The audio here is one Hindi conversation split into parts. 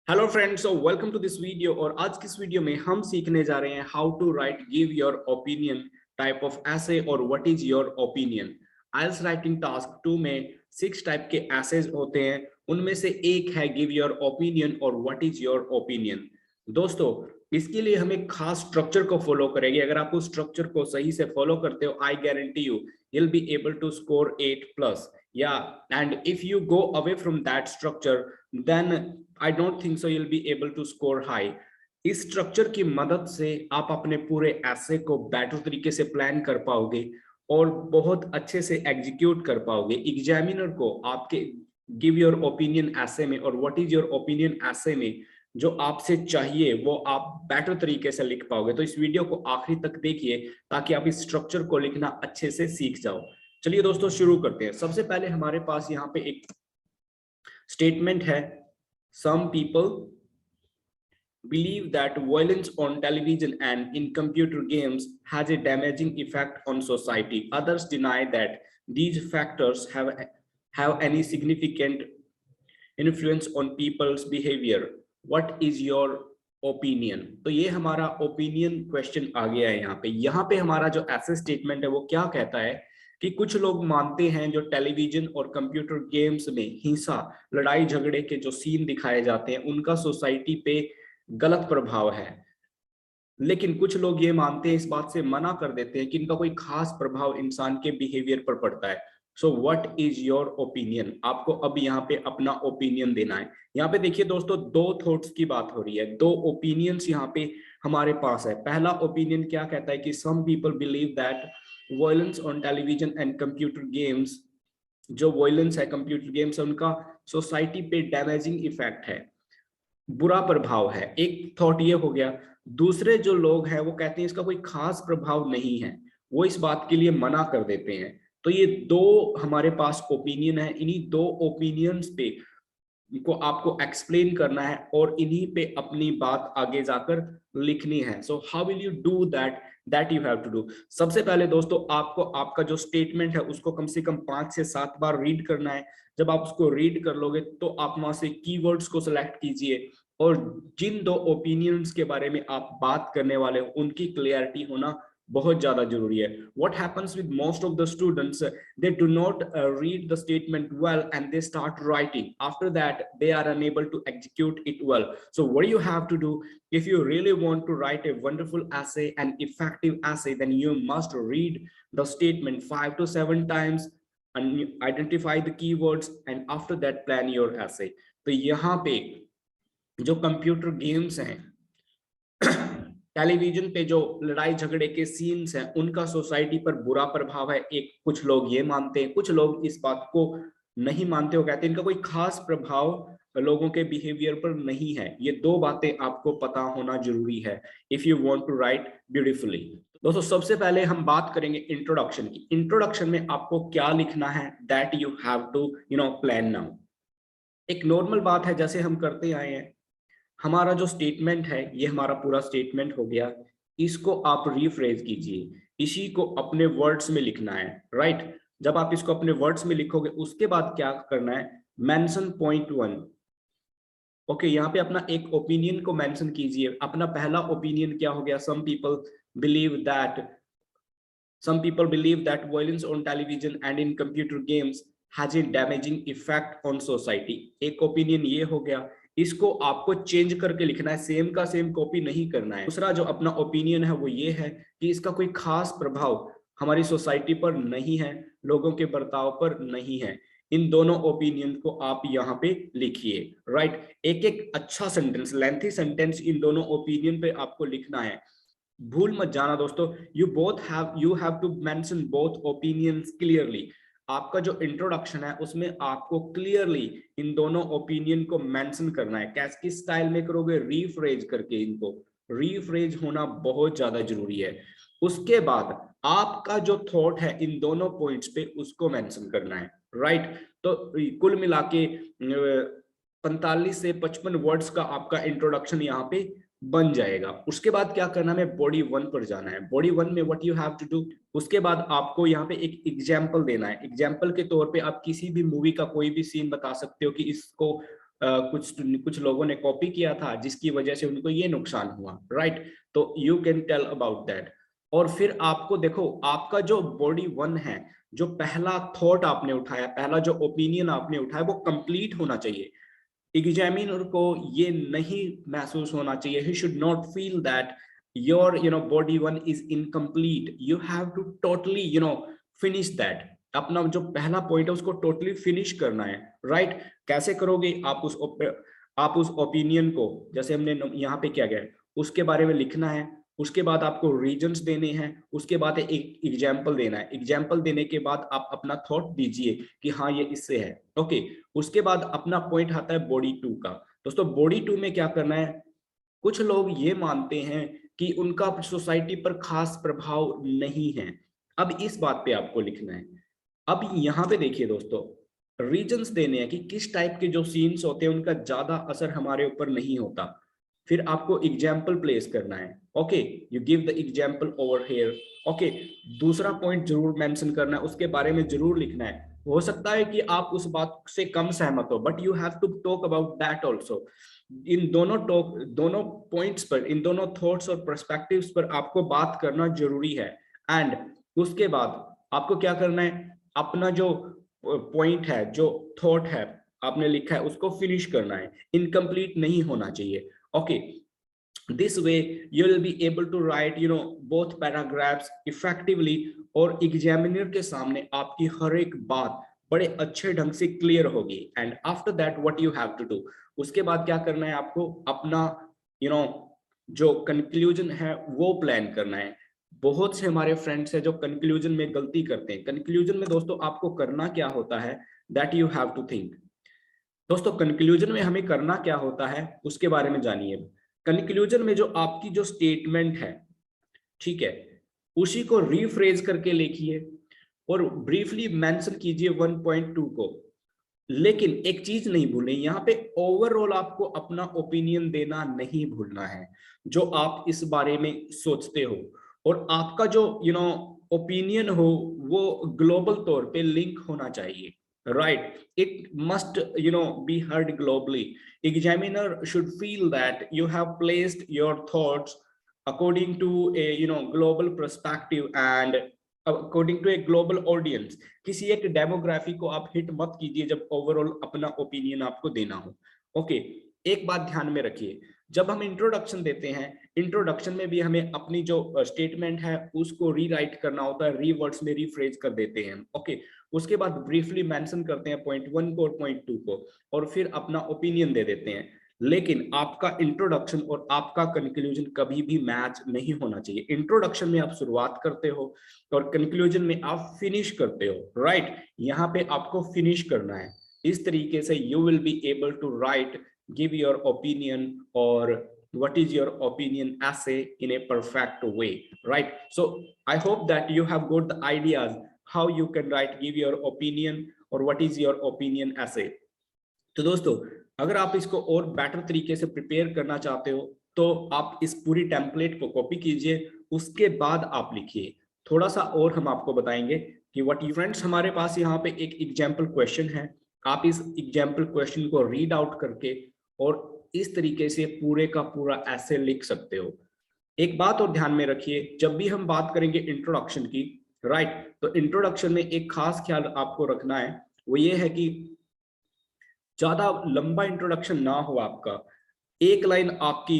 Hello friends, welcome to this video. और आज की इस वीडियो में हम सीखने जा रहे हैं how to write give your opinion type of essay और what is your opinion. IELTS writing task 2 में 6 टाइप के एसेज होते हैं, उनमें से एक है गिव योर ओपिनियन और व्हाट इज योर ओपिनियन। दोस्तों, इसके लिए हम एक खास स्ट्रक्चर को फॉलो करेंगे। अगर आप उस स्ट्रक्चर को सही से फॉलो करते हो, I guarantee you will be able to score 8+। Yeah, and if you go away from that structure, then I don't think so you'll be able to score high. इस स्ट्रक्चर की मदद से आप अपने पूरे ऐसे को बेटर तरीके से प्लान कर पाओगे और बहुत अच्छे से एग्जीक्यूट कर पाओगे। एग्जामिनर को आपके गिव योर ओपिनियन ऐसे में और व्हाट इज योर ओपिनियन ऐसे में जो आपसे चाहिए वो आप बेटर तरीके से लिख पाओगे। तो इस वीडियो को आखिरी तक देखिए ताकि आप इस स्ट्रक्चर को लिखना अच्छे से सीख जाओ। चलिए दोस्तों, शुरू करते हैं। सबसे पहले हमारे पास यहाँ पे एक स्टेटमेंट है, some people believe that violence on television and in computer games has a damaging effect on society. Others deny that these factors have any significant influence on people's behavior. What is your opinion? तो ये हमारा ओपिनियन क्वेश्चन आ गया है। यहाँ पे हमारा जो ऐसे स्टेटमेंट है वो क्या कहता है कि कुछ लोग मानते हैं जो टेलीविजन और कंप्यूटर गेम्स में हिंसा, लड़ाई झगड़े के जो सीन दिखाए जाते हैं उनका सोसाइटी पे गलत प्रभाव है, लेकिन कुछ लोग ये मानते हैं, इस बात से मना कर देते हैं कि इनका कोई खास प्रभाव इंसान के बिहेवियर पर पड़ता है। So what is your opinion? आपको अब यहाँ पे अपना ओपिनियन देना है। यहाँ पे देखिए दोस्तों, दो थॉट्स की बात हो रही है, दो ओपिनियंस यहाँ पे हमारे पास है। पहला ओपिनियन क्या कहता है कि some people believe that violence on television and computer games, जो वायलेंस है कंप्यूटर गेम्स है उनका सोसाइटी पे डैमेजिंग इफेक्ट है, बुरा प्रभाव है। एक थॉट ये हो गया। दूसरे जो लोग हैं वो कहते हैं इसका कोई खास प्रभाव नहीं है, वो इस बात के लिए मना कर देते हैं। तो ये दो हमारे पास ओपिनियन है। इन्हीं दो ओपिनियंस पे को आपको एक्सप्लेन करना है और इन्हीं पे अपनी बात आगे जाकर लिखनी है। So how will you do that you have to do. सबसे पहले दोस्तों, आपको आपका जो स्टेटमेंट है उसको कम से कम 5 से 7 बार रीड करना है। जब आप उसको रीड कर लोगे तो आप वहां से कीवर्ड्स को सिलेक्ट कीजिए और जिन दो ओपिनियंस के बारे में आप बात करने वाले हो उनकी क्लियरिटी होना बहुत ज्यादा जरूरी है। What happens with most of the students, they do not read the statement well and they start writing. After that, they are unable to execute it well. So what do you have to do? If you really want to write a wonderful essay, an effective essay, then you must read the statement 5 to 7 times and identify the keywords and after that plan your essay. तो यहाँ पे जो कंप्यूटर गेम्स हैं, टेलीविजन पे जो लड़ाई झगड़े के सीन्स हैं, उनका सोसाइटी पर बुरा प्रभाव है। एक कुछ लोग ये मानते हैं, कुछ लोग इस बात को नहीं मानते हो, कहते हैं इनका कोई खास प्रभाव लोगों के बिहेवियर पर नहीं है। ये दो बातें आपको पता होना जरूरी है if you want to write beautifully. दोस्तों, सबसे पहले हम बात करेंगे इंट्रोडक्शन की। इंट्रोडक्शन में आपको क्या लिखना है, that you have to plan now. एक नॉर्मल बात है जैसे हम करते आए हैं। हमारा जो स्टेटमेंट है ये हमारा पूरा स्टेटमेंट हो गया। इसको आप रीफ्रेज कीजिए, इसी को अपने वर्ड्स में लिखना है, राइट। जब आप इसको अपने वर्ड्स में लिखोगे उसके बाद क्या करना है, मेंशन पॉइंट 1। ओके, यहाँ पे अपना एक ओपिनियन को मेंशन कीजिए। अपना पहला ओपिनियन क्या हो गया, some people believe that violence on television and in computer games has a damaging effect on society. एक ओपिनियन ये हो गया, इसको आपको चेंज करके लिखना है, सेम का सेम कॉपी नहीं करना है। दूसरा जो अपना ओपिनियन है वो ये है कि इसका कोई खास प्रभाव हमारी सोसाइटी पर नहीं है, लोगों के बर्ताव पर नहीं है। इन दोनों ओपिनियन को आप यहाँ पे लिखिए, राइट। एक एक अच्छा सेंटेंस, लेंथी सेंटेंस इन दोनों ओपिनियन पे आपको लिखना है। भूल मत जाना दोस्तों, you have to mention both opinions clearly. आपका जो इंट्रोडक्शन है उसमें आपको क्लियरली इन दोनों ओपिनियन को मेंशन करना है। कैसे, किस स्टाइल में करोगे, रीफ्रेज करके। इनको रीफ्रेज होना बहुत ज्यादा जरूरी है। उसके बाद आपका जो थॉट है इन दोनों पॉइंट्स पे उसको मेंशन करना है, राइट। तो कुल मिला के 45 से 55 वर्ड्स का आपका इंट्रोडक्शन यहाँ पे बन जाएगा। उसके बाद क्या करना है, बॉडी 1 पर जाना है। बॉडी 1 में what you have to do, उसके बाद आपको यहाँ पे एक एग्जाम्पल देना है। एग्जाम्पल के तौर पे आप किसी भी मूवी का कोई भी सीन बता सकते हो कि इसको कुछ लोगों ने कॉपी किया था जिसकी वजह से उनको ये नुकसान हुआ, राइट? तो you can tell about that. और फिर आपको देखो, आपका जो बॉडी वन है, जो पहला थॉट आपने उठाया, पहला जो ओपिनियन आपने उठाया, वो कंप्लीट होना चाहिए। एग्जामिनर को ये नहीं महसूस होना चाहिए, he should not feel that your body one is incomplete. You have to totally finish that. अपना जो पहला पॉइंट है उसको टोटली फिनिश करना है, राइट? कैसे करोगे? आप उस ओपिनियन को, जैसे हमने यहाँ पे क्या गया है, उसके बारे में लिखना है। उसके बाद आपको रीजंस देने हैं, उसके बाद एक एग्जाम्पल देना है। एग्जाम्पल देने के बाद आप अपना थॉट दीजिए कि हाँ ये इससे है, ओके। उसके बाद अपना पॉइंट आता है बॉडी टू का। दोस्तों बॉडी टू में क्या करना है, कुछ लोग ये मानते हैं कि उनका सोसाइटी पर खास प्रभाव नहीं है। अब इस बात पे आपको लिखना है। अब यहाँ पे देखिए दोस्तों, रीजंस देने हैं कि किस टाइप के जो सीन्स होते हैं उनका ज्यादा असर हमारे ऊपर नहीं होता। फिर आपको एग्जाम्पल प्लेस करना है, okay, you give the example over here, okay. दूसरा पॉइंट जरूर मेंशन करना है, उसके बारे में जरूर लिखना है। हो सकता है कि आप उस बात से कम सहमत हो, but you have to talk about that also. इन दोनों पॉइंट्स पर, इन दोनों थॉट्स और पर्सपेक्टिव्स पर आपको बात करना जरूरी है। एंड उसके बाद आपको क्या करना है, अपना जो पॉइंट है, जो थॉट है आपने लिखा है, उसको फिनिश करना है, इनकम्प्लीट नहीं होना चाहिए, okay. This way you will be able to write both paragraphs effectively, और एग्जामिनर के सामने आपकी हर एक बात बड़े अच्छे ढंग से क्लियर होगी। And after that what you have to do, उसके बाद क्या करना है आपको, अपना जो कंक्लूजन है वो प्लान करना है। बहुत से हमारे फ्रेंड्स हैं जो कंक्लूजन में गलती करते हैं। कंक्लूजन में दोस्तों आपको करना क्या होता है, that you have to think. दोस्तों कंक्लूजन में हमें करना क्या होता है उसके बारे में जानिए। कंक्लूजन में जो आपकी जो स्टेटमेंट है, ठीक है, उसी को रीफ्रेज करके लिखिए और ब्रीफली मेंशन कीजिए 1.2 को। लेकिन एक चीज नहीं भूलें, यहाँ पे ओवरऑल आपको अपना ओपिनियन देना नहीं भूलना है, जो आप इस बारे में सोचते हो। और आपका जो ओपिनियन हो वो ग्लोबल तौर पे लिंक होना चाहिए, right? It must be heard globally. Examiner should feel that you have placed your thoughts according to a global perspective and according to a global audience. किसी एक डेमोग्राफी को आप हिट मत कीजिए जब ओवरऑल अपना ओपिनियन आपको देना हो, ओके। एक बात ध्यान में रखिए, जब हम इंट्रोडक्शन देते हैं, इंट्रोडक्शन में भी हमें अपनी जो स्टेटमेंट है उसको रीराइट करना होता है, रीवर्ड्स में रीफ्रेज कर देते हैं, ओके। उसके बाद ब्रीफली मेंशन करते हैं पॉइंट 1 को और पॉइंट 2 को, और फिर अपना ओपिनियन दे देते हैं। लेकिन आपका इंट्रोडक्शन और आपका कंक्लूजन कभी भी मैच नहीं होना चाहिए। इंट्रोडक्शन में आप शुरुआत करते हो और कंक्लूजन में आप फिनिश करते हो, राइट? यहाँ पे आपको फिनिश करना है। इस तरीके से you will be able to write, give your opinion और what is your opinion essay in a perfect way, right? So I hope that you have got the ideas how you can write, give your opinion or what is your opinion essay. तो दोस्तों अगर आप इसको और बेटर तरीके से प्रिपेयर करना चाहते हो तो आप इस पूरी टेम्पलेट को कॉपी कीजिए, उसके बाद आप लिखिए। थोड़ा सा और हम आपको बताएंगे कि व्हाट यू फ्रेंड्स, हमारे पास यहाँ पे एक एग्जाम्पल क्वेश्चन है। आप इस एग्जाम्पल क्वेश्चन को रीड आउट करके और इस तरीके से पूरे का पूरा ऐसे लिख सकते हो। एक बात और ध्यान में रखिए, जब भी हम बात करेंगे इंट्रोडक्शन की, राइट, तो इंट्रोडक्शन में एक खास ख्याल आपको रखना है, वो ये है कि ज्यादा लंबा इंट्रोडक्शन ना हो आपका। एक लाइन आपकी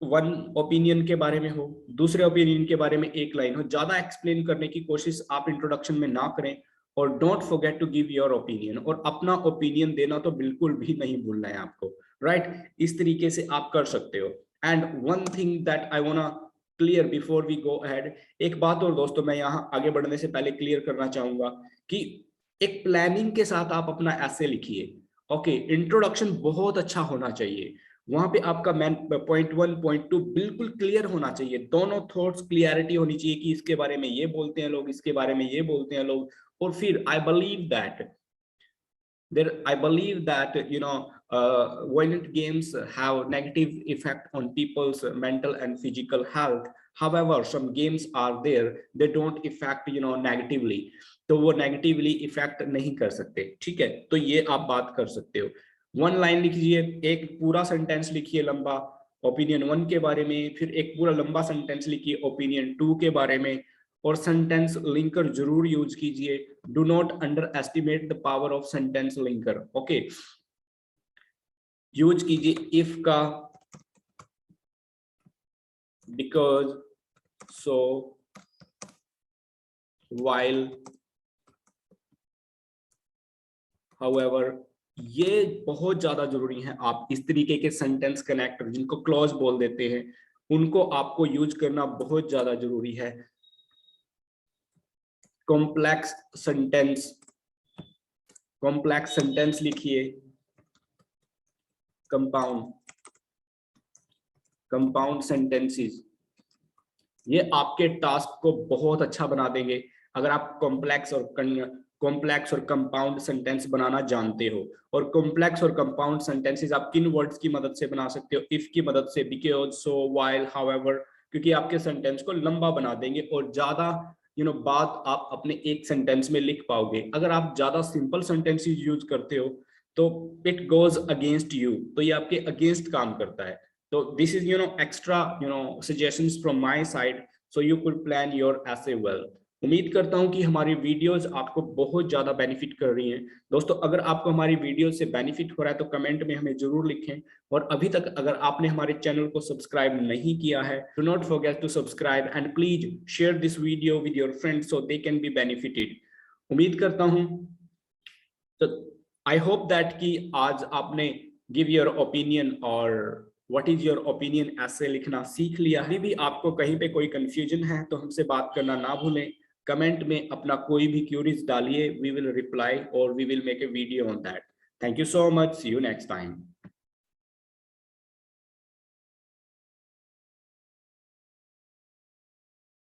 वन ओपिनियन के बारे में हो, दूसरे ओपिनियन के बारे में एक लाइन हो। ज्यादा एक्सप्लेन करने की कोशिश आप इंट्रोडक्शन में ना करें और don't forget to give your opinion, और अपना ओपिनियन देना तो बिल्कुल भी नहीं भूलना है आपको, राइट? इस तरीके से आप कर सकते हो। And one thing that I wanna clear before we go ahead, एक बात और दोस्तों मैं यहाँ आगे बढ़ने से पहले क्लियर करना चाहूंगा कि एक प्लानिंग के साथ आप अपना ऐसे लिखिए, ओके। इंट्रोडक्शन बहुत अच्छा होना चाहिए, वहां पे आपका मैन पॉइंट 1 पॉइंट 2 बिल्कुल क्लियर होना चाहिए, दोनों थॉट्स क्लियरिटी होनी चाहिए कि इसके बारे में ये बोलते हैं लोग, इसके बारे में ये बोलते हैं लोग। और फिर I believe that violent games have negative effect on people's mental and physical health. However, some games are there, they don't affect negatively, तो वो नेगेटिवली इफेक्ट नहीं कर सकते, ठीक है? तो ये आप बात कर सकते हो। 1 लाइन लिखिए, एक पूरा सेंटेंस लिखिए लंबा ओपिनियन 1 के बारे में, फिर एक पूरा लंबा सेंटेंस लिखिए ओपिनियन 2 के बारे में, और सेंटेंस लिंकर जरूर यूज कीजिए। Do not under estimate the power of sentence linker. Okay, use कीजिए इफ का, बिकॉज, सो, while, however, ये बहुत ज्यादा जरूरी है। आप इस तरीके के सेंटेंस कनेक्टर जिनको क्लॉज बोल देते हैं, उनको आपको यूज करना बहुत ज्यादा जरूरी है। कॉम्प्लेक्स सेंटेंस लिखिए, कंपाउंड सेंटेंसेस, ये आपके टास्क को बहुत अच्छा बना देंगे अगर आप कॉम्प्लेक्स और कंपाउंड सेंटेंस बनाना जानते हो। और कॉम्प्लेक्स और कंपाउंड सेंटेंसेस आप किन वर्ड्स की मदद से बना सकते हो? इफ की मदद से, बिकॉज, सो, व्हाइल, हाउएवर, क्योंकि आपके सेंटेंस को लंबा बना देंगे और ज्यादा बात आप अपने एक सेंटेंस में लिख पाओगे। अगर आप ज्यादा सिंपल सेंटेंसेस यूज करते हो तो इट गोज अगेंस्ट यू, तो ये आपके अगेंस्ट काम करता है। तो this is extra suggestions from my side, so you could plan your essay well. उम्मीद करता हूं कि हमारी वीडियोस आपको बहुत ज्यादा बेनिफिट कर रही हैं। दोस्तों, अगर आपको हमारी वीडियो से बेनिफिट हो रहा है तो कमेंट में हमें जरूर लिखें, और अभी तक अगर आपने हमारे चैनल को सब्सक्राइब नहीं किया है, do not forget to subscribe and please share this video with your friends so they can be benefited. उम्मीद करता हूं, तो आई होप दैट कि आज आपने गिव योर ओपिनियन और व्हाट इज योर ओपिनियन ऐसे लिखना सीख लिया। अभी भी आपको कहीं पे कोई कंफ्यूजन है तो हमसे बात करना ना भूलें। कमेंट में अपना कोई भी क्यूरीज डालिए, वी विल रिप्लाई और we will make a video on that. Thank you so much, see you next time.